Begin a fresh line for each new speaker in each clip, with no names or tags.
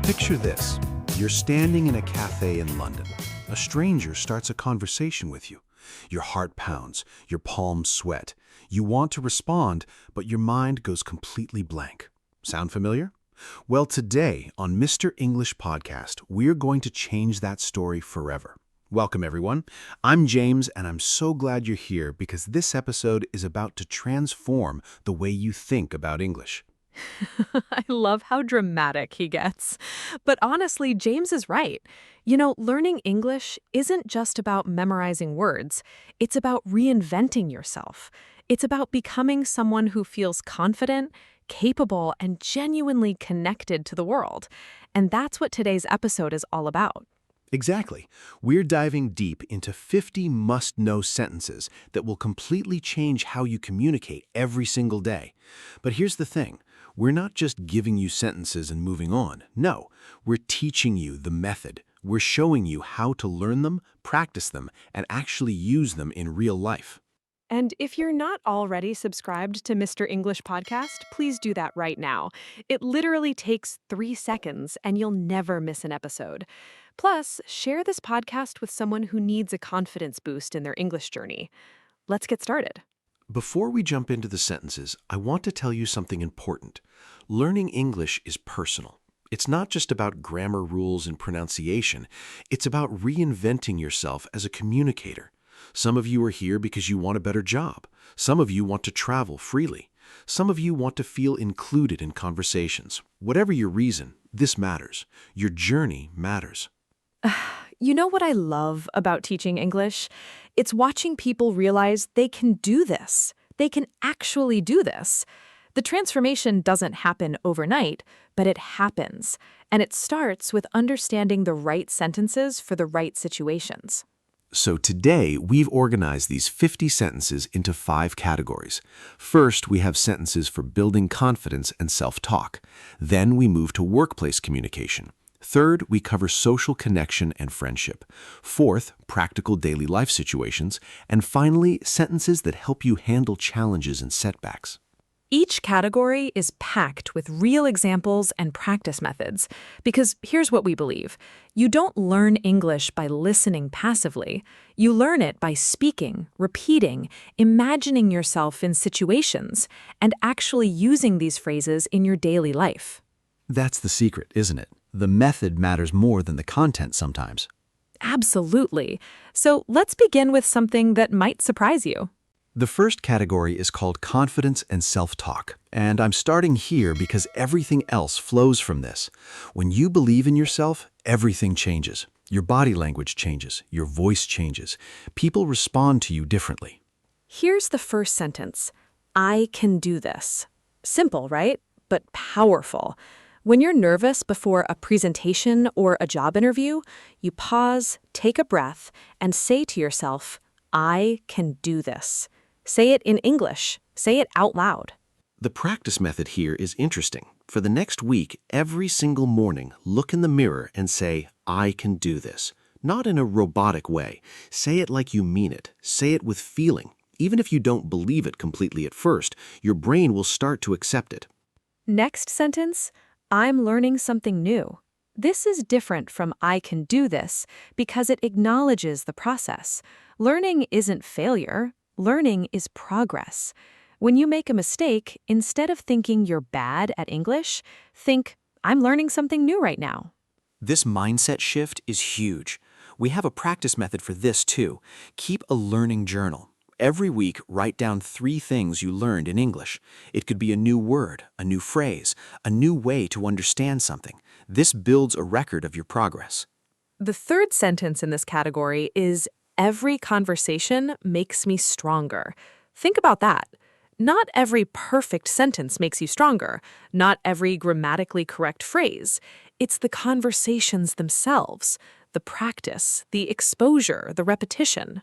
Picture this. You're standing in a cafe in London. A stranger starts a conversation with you. Your heart pounds, your palms sweat. You want to respond, but your mind goes completely blank. Sound familiar? Well, today on Mr. English Podcast, we're going to change that story forever. Welcome, everyone. I'm James, and I'm so glad you're here because this episode is about to transform the way you think about English.
I love how dramatic he gets. But honestly, James is right. You know, learning English isn't just about memorizing words. It's about reinventing yourself. It's about becoming someone who feels confident, capable, and genuinely connected to the world. And that's what today's episode is all about.
Exactly. We're diving deep into 50 must-know sentences that will completely change how you communicate every single day. But here's the thing. We're not just giving you sentences and moving on. No, we're teaching you the method. We're showing you how to learn them, practice them, and actually use them in real life.
And if you're not already subscribed to Mr. English Podcast, please do that right now. It literally takes 3 seconds and you'll never miss an episode. Plus, share this podcast with someone who needs a confidence boost in their English journey. Let's get started.
Before we jump into the sentences, I want to tell you something important. Learning English is personal. It's not just about grammar rules and pronunciation. It's about reinventing yourself as a communicator. Some of you are here because you want a better job. Some of you want to travel freely. Some of you want to feel included in conversations. Whatever your reason, this matters. Your journey matters.
You know what I love about teaching English? It's watching people realize they can do this. They can actually do this. The transformation doesn't happen overnight, but it happens. And it starts with understanding the right sentences for the right situations.
So today, we've organized these 50 sentences into 5 categories. First, we have sentences for building confidence and self-talk. Then we move to workplace communication. Third, we cover social connection and friendship. Fourth, practical daily life situations. And finally, sentences that help you handle challenges and setbacks.
Each category is packed with real examples and practice methods. Because here's what we believe. You don't learn English by listening passively. You learn it by speaking, repeating, imagining yourself in situations, and actually using these phrases in your daily life.
That's the secret, isn't it? The method matters more than the content sometimes.
Absolutely. So let's begin with something that might surprise you.
The first category is called confidence and self-talk. And I'm starting here because everything else flows from this. When you believe in yourself, everything changes. Your body language changes. Your voice changes. People respond to you differently.
Here's the first sentence. I can do this. Simple, right? But powerful. When you're nervous before a presentation or a job interview, you pause, take a breath, and say to yourself, I can do this. Say it in English. Say it out loud.
The practice method here is interesting. For the next week, every single morning, look in the mirror and say, I can do this. Not in a robotic way. Say it like you mean it. Say it with feeling. Even if you don't believe it completely at first, your brain will start to accept it.
Next sentence, I'm learning something new. This is different from I can do this because it acknowledges the process. Learning isn't failure. Learning is progress. When you make a mistake, instead of thinking you're bad at English, think, I'm learning something new right now.
This mindset shift is huge. We have a practice method for this too. Keep a learning journal. Every week, write down 3 things you learned in English. It could be a new word, a new phrase, a new way to understand something. This builds a record of your progress.
The third sentence in this category is, every conversation makes me stronger. Think about that. Not every perfect sentence makes you stronger. Not every grammatically correct phrase. It's the conversations themselves, the practice, the exposure, the repetition.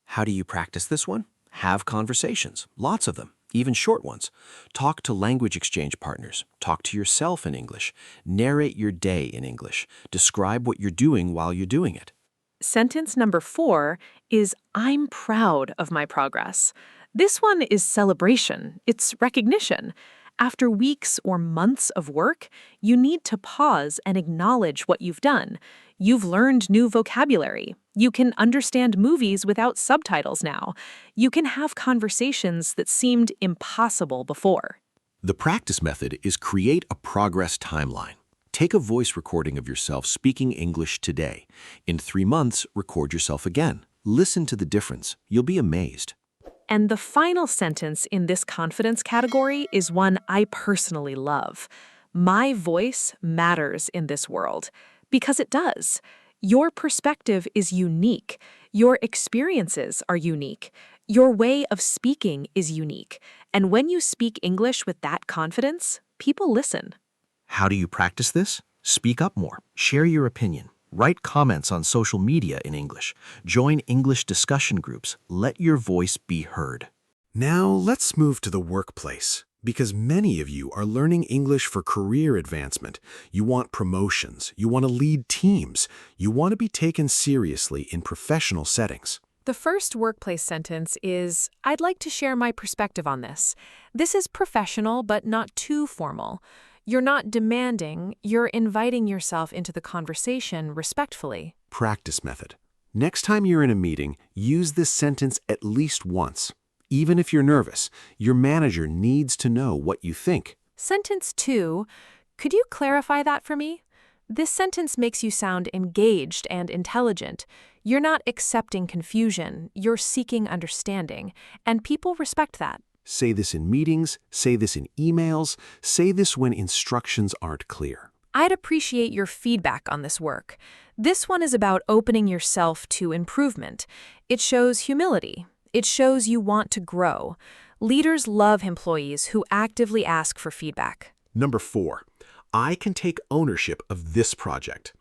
How do you practice this one? Have conversations, lots of them, even short ones. Talk to language exchange partners. Talk to yourself in English. Narrate your day in English. Describe what you're doing while you're doing it.
Sentence number 4 is, I'm proud of my progress. This one is celebration. It's recognition. After weeks or months of work, you need to pause and acknowledge what you've done. You've learned new vocabulary. You can understand movies without subtitles now. You can have conversations that seemed impossible before.
The practice method is create a progress timeline. Take a voice recording of yourself speaking English today. In 3 months, record yourself again. Listen to the difference. You'll be amazed.
And the final sentence in this confidence category is one I personally love. My voice matters in this world. Because it does. Your perspective is unique. Your experiences are unique. Your way of speaking is unique. And when you speak English with that confidence, people listen.
How do you practice this? Speak up more. Share your opinion. Write comments on social media in English. Join English discussion groups. Let your voice be heard.
Now let's move to the workplace. Because many of you are learning English for career advancement. You want promotions. You want to lead teams. You want to be taken seriously in professional settings.
The first workplace sentence is, I'd like to share my perspective on this. This is professional, but not too formal. You're not demanding, you're inviting yourself into the conversation respectfully.
Practice method. Next time you're in a meeting, use this sentence at least once. Even if you're nervous, your manager needs to know what you think.
Sentence 2, could you clarify that for me? This sentence makes you sound engaged and intelligent. You're not accepting confusion, you're seeking understanding, and people respect that.
Say this in meetings, say this in emails, say this when instructions aren't clear.
I'd appreciate your feedback on this work. This one is about opening yourself to improvement. It shows humility. It shows you want to grow. Leaders love employees who actively ask for feedback.
Number 4, I can take ownership of this project.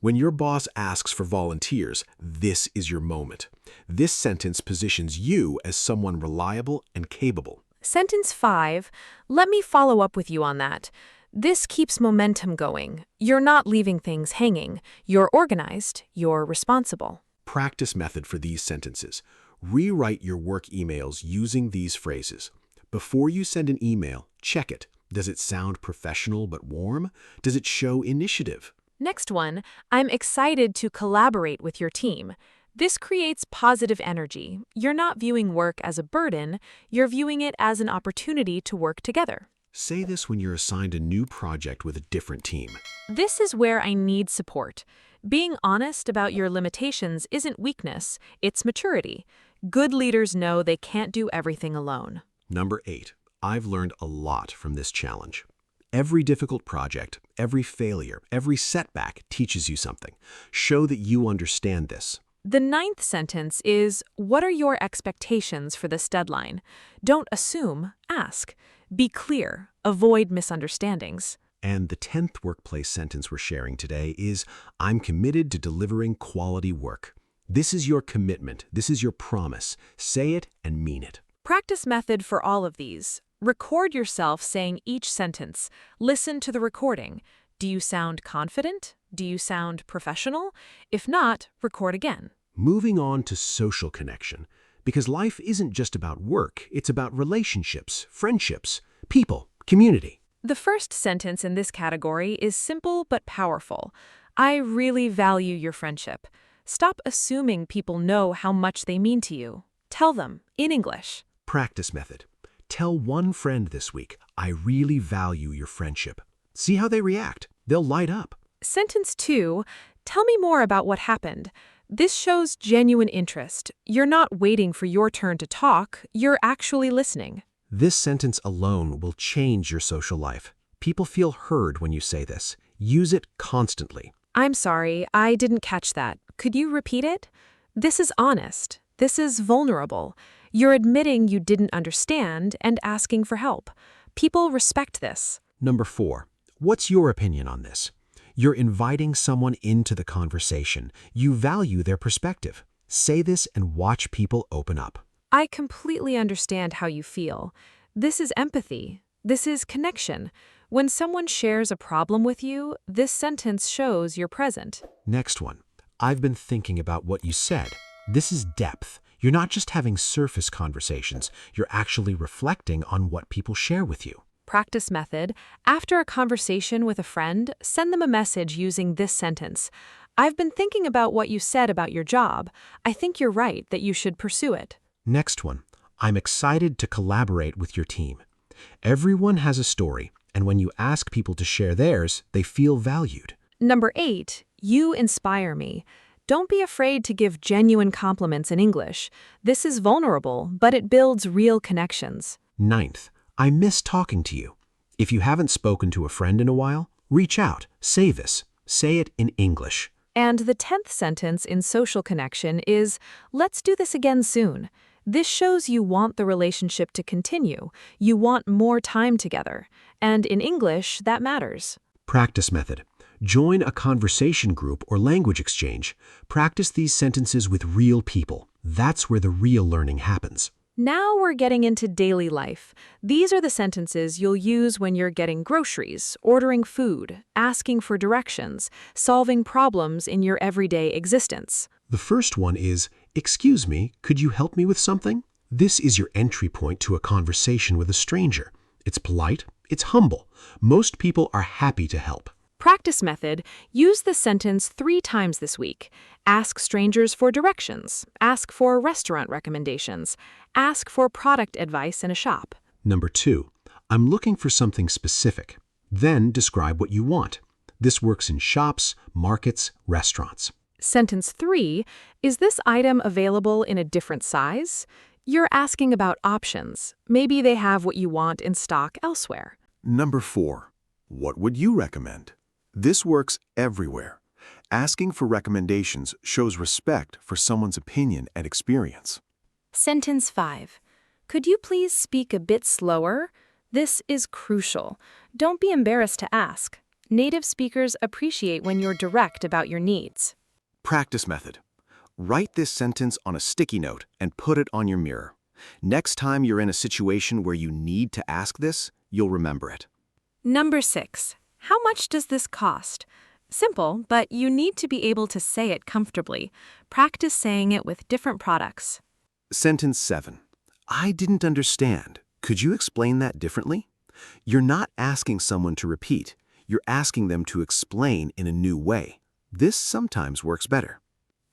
When your boss asks for volunteers, this is your moment. This sentence positions you as someone reliable and capable.
Sentence 5, let me follow up with you on that. This keeps momentum going. You're not leaving things hanging. You're organized. You're responsible.
Practice method for these sentences. Rewrite your work emails using these phrases. Before you send an email, check it. Does it sound professional but warm? Does it show initiative?
Next one, I'm excited to collaborate with your team. This creates positive energy. You're not viewing work as a burden, you're viewing it as an opportunity to work together.
Say this when you're assigned a new project with a different team.
This is where I need support. Being honest about your limitations isn't weakness, it's maturity. Good leaders know they can't do everything alone.
Number 8, I've learned a lot from this challenge. Every difficult project, every failure, every setback teaches you something. Show that you understand this.
The 9th sentence is, what are your expectations for this deadline? Don't assume, ask. Be clear, avoid misunderstandings.
And the 10th workplace sentence we're sharing today is, I'm committed to delivering quality work. This is your commitment. This is your promise. Say it and mean it.
Practice method for all of these. Record yourself saying each sentence. Listen to the recording. Do you sound confident? Do you sound professional? If not, record again.
Moving on to social connection. Because life isn't just about work, it's about relationships, friendships, people, community.
The first sentence in this category is simple but powerful. I really value your friendship. Stop assuming people know how much they mean to you. Tell them, in English.
Practice method. Tell one friend this week, I really value your friendship. See how they react. They'll light up.
Sentence 2, tell me more about what happened. This shows genuine interest. You're not waiting for your turn to talk, you're actually listening.
This sentence alone will change your social life. People feel heard when you say this. Use it constantly.
I'm sorry, I didn't catch that. Could you repeat it? This is honest. This is vulnerable. You're admitting you didn't understand and asking for help. People respect this.
Number 4, what's your opinion on this? You're inviting someone into the conversation. You value their perspective. Say this and watch people open up.
I completely understand how you feel. This is empathy. This is connection. When someone shares a problem with you, this sentence shows you're present.
Next one. I've been thinking about what you said. This is depth. You're not just having surface conversations. You're actually reflecting on what people share with you.
Practice method. After a conversation with a friend, send them a message using this sentence. I've been thinking about what you said about your job. I think you're right that you should pursue it.
Next one. I'm excited to collaborate with your team. Everyone has a story, and when you ask people to share theirs, they feel valued.
Number 8, you inspire me. Don't be afraid to give genuine compliments in English. This is vulnerable, but it builds real connections.
Ninth, I miss talking to you. If you haven't spoken to a friend in a while, reach out, say this, say it in English.
And the 10th sentence in social connection is, let's do this again soon. This shows you want the relationship to continue. You want more time together. And in English, that matters.
Practice method. Join a conversation group or language exchange. Practice these sentences with real people. That's where the real learning happens.
Now we're getting into daily life. These are the sentences you'll use when you're getting groceries, ordering food, asking for directions, solving problems in your everyday existence.
The first one is, excuse me, could you help me with something? This is your entry point to a conversation with a stranger. It's polite, it's humble. Most people are happy to help.
Practice method. Use this sentence 3 times this week. Ask strangers for directions. Ask for restaurant recommendations. Ask for product advice in a shop.
Number 2, I'm looking for something specific. Then describe what you want. This works in shops, markets, restaurants.
Sentence 3. Is this item available in a different size? You're asking about options. Maybe they have what you want in stock elsewhere.
Number 4, what would you recommend? This works everywhere. Asking for recommendations shows respect for someone's opinion and experience.
Sentence 5. Could you please speak a bit slower? This is crucial. Don't be embarrassed to ask. Native speakers appreciate when you're direct about your needs.
Practice method. Write this sentence on a sticky note and put it on your mirror. Next time you're in a situation where you need to ask this, you'll remember it.
Number 6. How much does this cost? Simple, but you need to be able to say it comfortably. Practice saying it with different products.
Sentence 7. I didn't understand. Could you explain that differently? You're not asking someone to repeat. You're asking them to explain in a new way. This sometimes works better.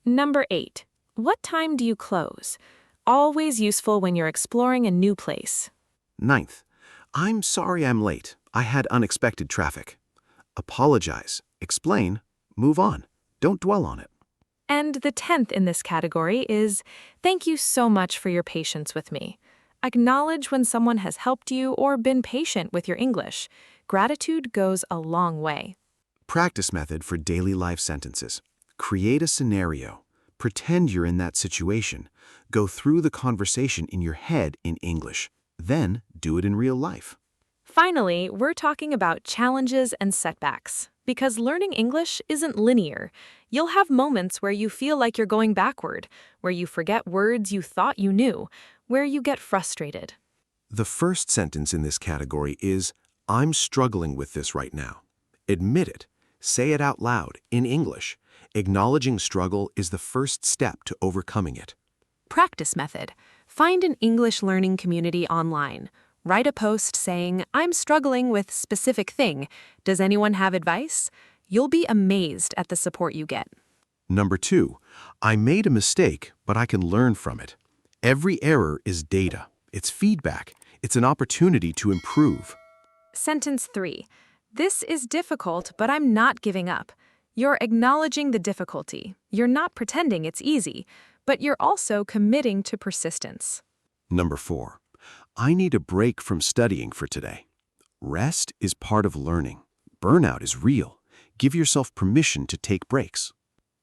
Number 8. What time do you close? Always useful when you're exploring a new place.
9th. I'm sorry I'm late. I had unexpected traffic. Apologize, explain, move on. Don't dwell on it.
And the 10th in this category is, thank you so much for your patience with me. Acknowledge when someone has helped you or been patient with your English. Gratitude goes a long way.
Practice method for daily life sentences. Create a scenario. Pretend you're in that situation. Go through the conversation in your head in English. Then do it in real life.
Finally, we're talking about challenges and setbacks. Because learning English isn't linear. You'll have moments where you feel like you're going backward, where you forget words you thought you knew, where you get frustrated.
The first sentence in this category is, I'm struggling with this right now. Admit it. Say it out loud, in English. Acknowledging struggle is the first step to overcoming it.
Practice method. Find an English learning community online. Write a post saying, I'm struggling with specific thing. Does anyone have advice? You'll be amazed at the support you get.
Number 2, I made a mistake, but I can learn from it. Every error is data. It's feedback. It's an opportunity to improve.
Sentence 3. This is difficult, but I'm not giving up. You're acknowledging the difficulty. You're not pretending it's easy, but you're also committing to persistence.
Number 4, I need a break from studying for today. Rest is part of learning. Burnout is real. Give yourself permission to take breaks.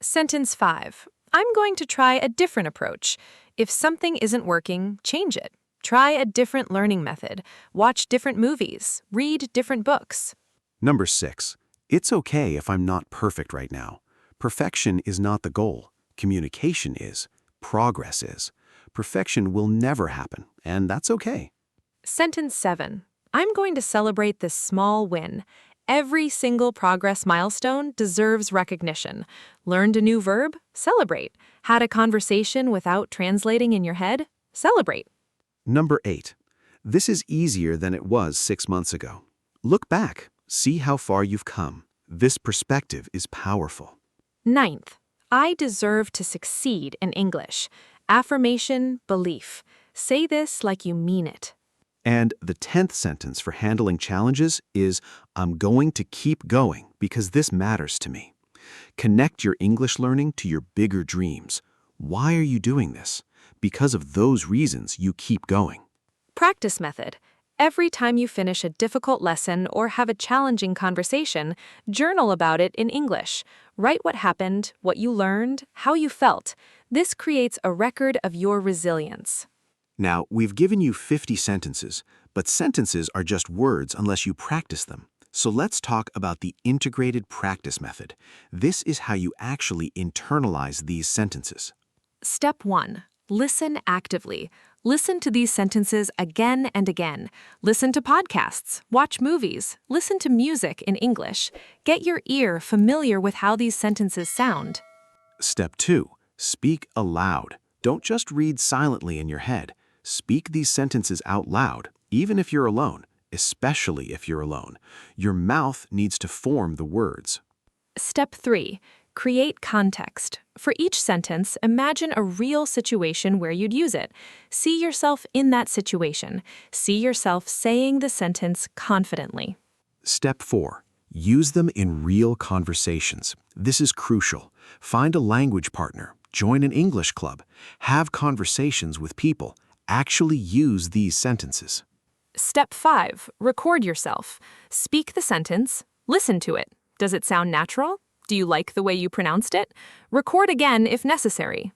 Sentence 5. I'm going to try a different approach. If something isn't working, change it. Try a different learning method. Watch different movies. Read different books.
Number 6, it's okay if I'm not perfect right now. Perfection is not the goal. Communication is. Progress is. Perfection will never happen, and that's okay.
Sentence 7. I'm going to celebrate this small win. Every single progress milestone deserves recognition. Learned a new verb? Celebrate. Had a conversation without translating in your head? Celebrate.
Number 8, This is easier than it was 6 months ago. Look back. See how far you've come. This perspective is powerful.
Ninth, I deserve to succeed in English. Affirmation, belief. Say this like you mean it.
And the 10th sentence for handling challenges is, I'm going to keep going because this matters to me. Connect your English learning to your bigger dreams. Why are you doing this? Because of those reasons you keep going.
Practice method. Every time you finish a difficult lesson or have a challenging conversation, journal about it in English. Write what happened, what you learned, how you felt. This creates a record of your resilience.
Now, we've given you 50 sentences, but sentences are just words unless you practice them. So let's talk about the integrated practice method. This is how you actually internalize these sentences.
Step 1. Listen actively. Listen to these sentences again and again. Listen to podcasts, watch movies, listen to music in English. Get your ear familiar with how these sentences sound.
Step 2. Speak aloud. Don't just read silently in your head. Speak these sentences out loud, even if you're alone, especially if you're alone. Your mouth needs to form the words.
Step 3. Create context. For each sentence, imagine a real situation where you'd use it. See yourself in that situation. See yourself saying the sentence confidently.
Step 4. Use them in real conversations. This is crucial. Find a language partner. Join an English club. Have conversations with people. Actually use these sentences.
Step 5. Record yourself. Speak the sentence. Listen to it. Does it sound natural? Do you like the way you pronounced it? Record again if necessary.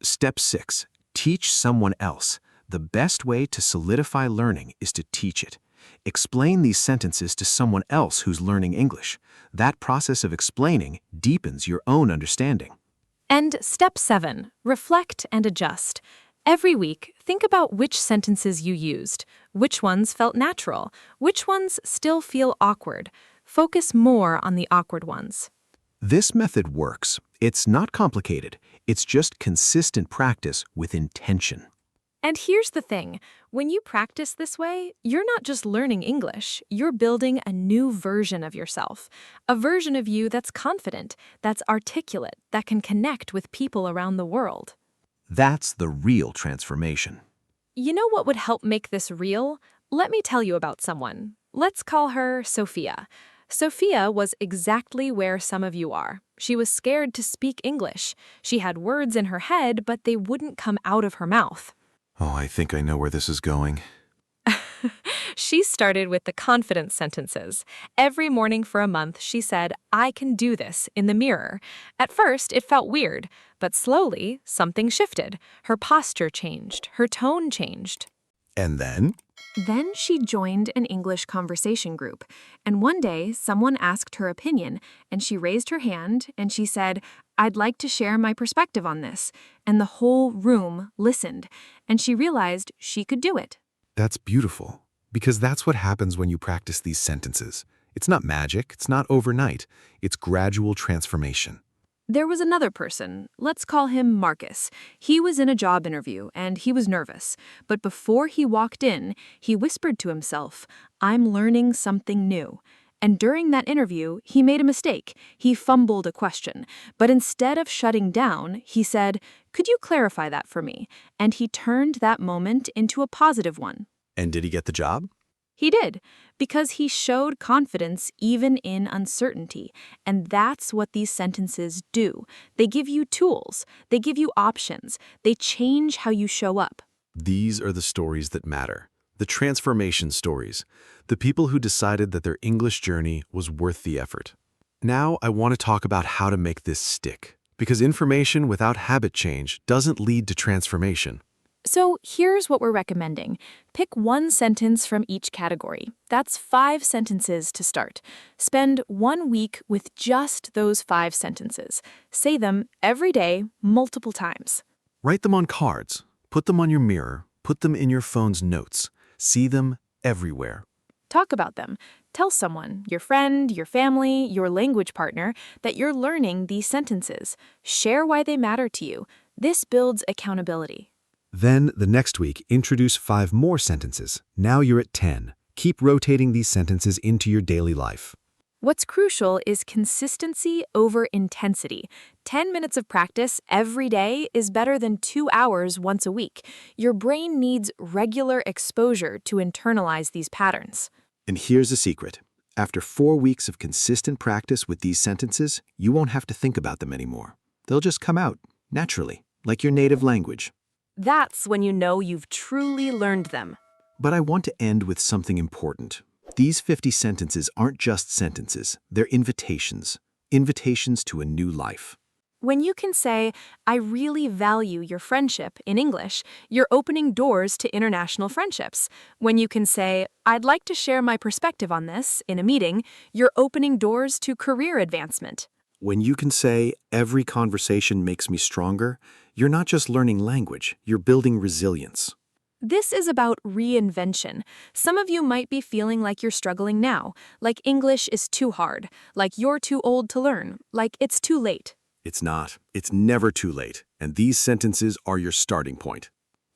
Step 6. Teach someone else. The best way to solidify learning is to teach it. Explain these sentences to someone else who's learning English. That process of explaining deepens your own understanding.
And step 7. Reflect and adjust. Every week, think about which sentences you used, which ones felt natural, which ones still feel awkward. Focus more on the awkward ones.
This method works. It's not complicated. It's just consistent practice with intention.
And here's the thing. When you practice this way, you're not just learning English, you're building a new version of yourself. A version of you that's confident, that's articulate, that can connect with people around the world.
That's the real transformation.
You know what would help make this real? Let me tell you about someone. Let's call her Sophia. Sophia was exactly where some of you are. She was scared to speak English. She had words in her head, but they wouldn't come out of her mouth.
Oh, I think I know where this is going.
She started with the confidence sentences. Every morning for a month, she said, "I can do this," in the mirror. At first, it felt weird, but slowly, something shifted. Her posture changed. Her tone changed.
And then?
Then she joined an English conversation group, and one day someone asked her opinion, and she raised her hand and she said, "I'd like to share my perspective on this," and the whole room listened, and she realized she could do it.
That's beautiful, because that's what happens when you practice these sentences. It's not magic, it's not overnight, it's gradual transformation.
There was another person, let's call him Marcus. He was in a job interview and he was nervous, but before he walked in, he whispered to himself, "I'm learning something new." And during that interview, he made a mistake. He fumbled a question, but instead of shutting down, he said, "Could you clarify that for me?" And he turned that moment into a positive one.
And did he get the job?
He did, because he showed confidence even in uncertainty. And that's what these sentences do. They give you tools. They give you options. They change how you show up.
These are the stories that matter. The transformation stories. The people who decided that their English journey was worth the effort. Now I want to talk about how to make this stick. Because information without habit change doesn't lead to transformation.
So here's what we're recommending. Pick one sentence from each category. That's 5 sentences to start. Spend 1 week with just those 5 sentences. Say them every day, multiple times.
Write them on cards. Put them on your mirror. Put them in your phone's notes. See them everywhere.
Talk about them. Tell someone, your friend, your family, your language partner, that you're learning these sentences. Share why they matter to you. This builds accountability.
Then, the next week, introduce 5 more sentences. Now you're at 10. Keep rotating these sentences into your daily life.
What's crucial is consistency over intensity. 10 minutes of practice every day is better than 2 hours once a week. Your brain needs regular exposure to internalize these patterns.
And here's the secret. After 4 weeks of consistent practice with these sentences, you won't have to think about them anymore. They'll just come out, naturally, like your native language.
That's when you know you've truly learned them.
But I want to end with something important. These 50 sentences aren't just sentences, they're invitations. Invitations to a new life.
When you can say, I really value your friendship in English, you're opening doors to international friendships. When you can say, I'd like to share my perspective on this in a meeting, you're opening doors to career advancement.
When you can say, every conversation makes me stronger, you're not just learning language, you're building resilience.
This is about reinvention. Some of you might be feeling like you're struggling now, like English is too hard, like you're too old to learn, like it's too late.
It's not. It's never too late, and these sentences are your starting point.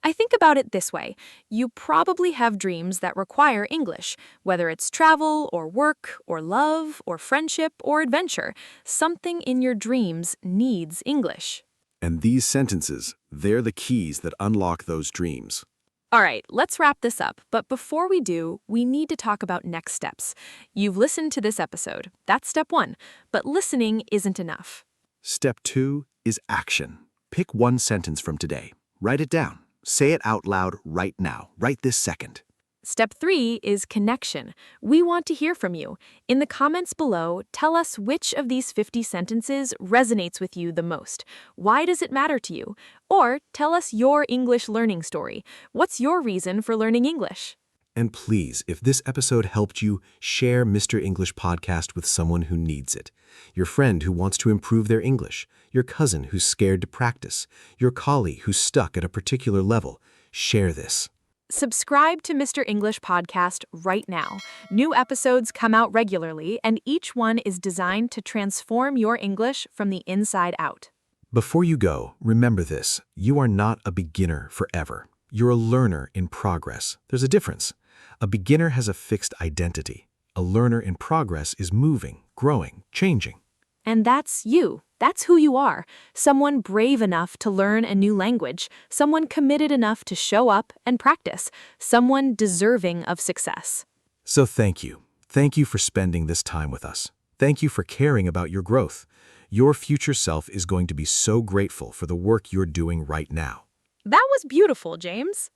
I think about it this way. You probably have dreams that require English, whether it's travel or work or love or friendship or adventure. Something in your dreams needs English.
And these sentences, they're the keys that unlock those dreams.
All right, let's wrap this up. But before we do, we need to talk about next steps. You've listened to this episode. That's step 1. But listening isn't enough.
Step 2 is action. Pick one sentence from today. Write it down. Say it out loud right now, right this second.
Step 3 is connection. We want to hear from you. In the comments below, tell us which of these 50 sentences resonates with you the most. Why does it matter to you? Or tell us your English learning story. What's your reason for learning English?
And please, if this episode helped you, share Mr. English Podcast with someone who needs it. Your friend who wants to improve their English, your cousin who's scared to practice, your colleague who's stuck at a particular level. Share this.
Subscribe to Mr. English Podcast right now. New episodes come out regularly, and each one is designed to transform your English from the inside out.
Before you go, remember this. You are not a beginner forever. You're a learner in progress. There's a difference. A beginner has a fixed identity. A learner in progress is moving, growing, changing.
And that's you. That's who you are. Someone brave enough to learn a new language. Someone committed enough to show up and practice. Someone deserving of success.
So thank you. Thank you for spending this time with us. Thank you for caring about your growth. Your future self is going to be so grateful for the work you're doing right now.
That was beautiful, James.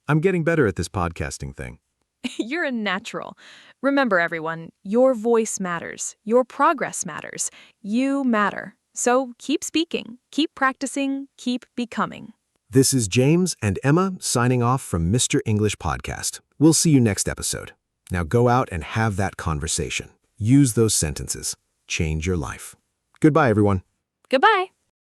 I'm getting better at this podcasting thing.
You're a natural. Remember, everyone, your voice matters. Your progress matters. You matter. So keep speaking, keep practicing, keep becoming.
This is James and Emma signing off from Mr. English Podcast. We'll see you next episode. Now go out and have that conversation. Use those sentences. Change your life. Goodbye, everyone.
Goodbye.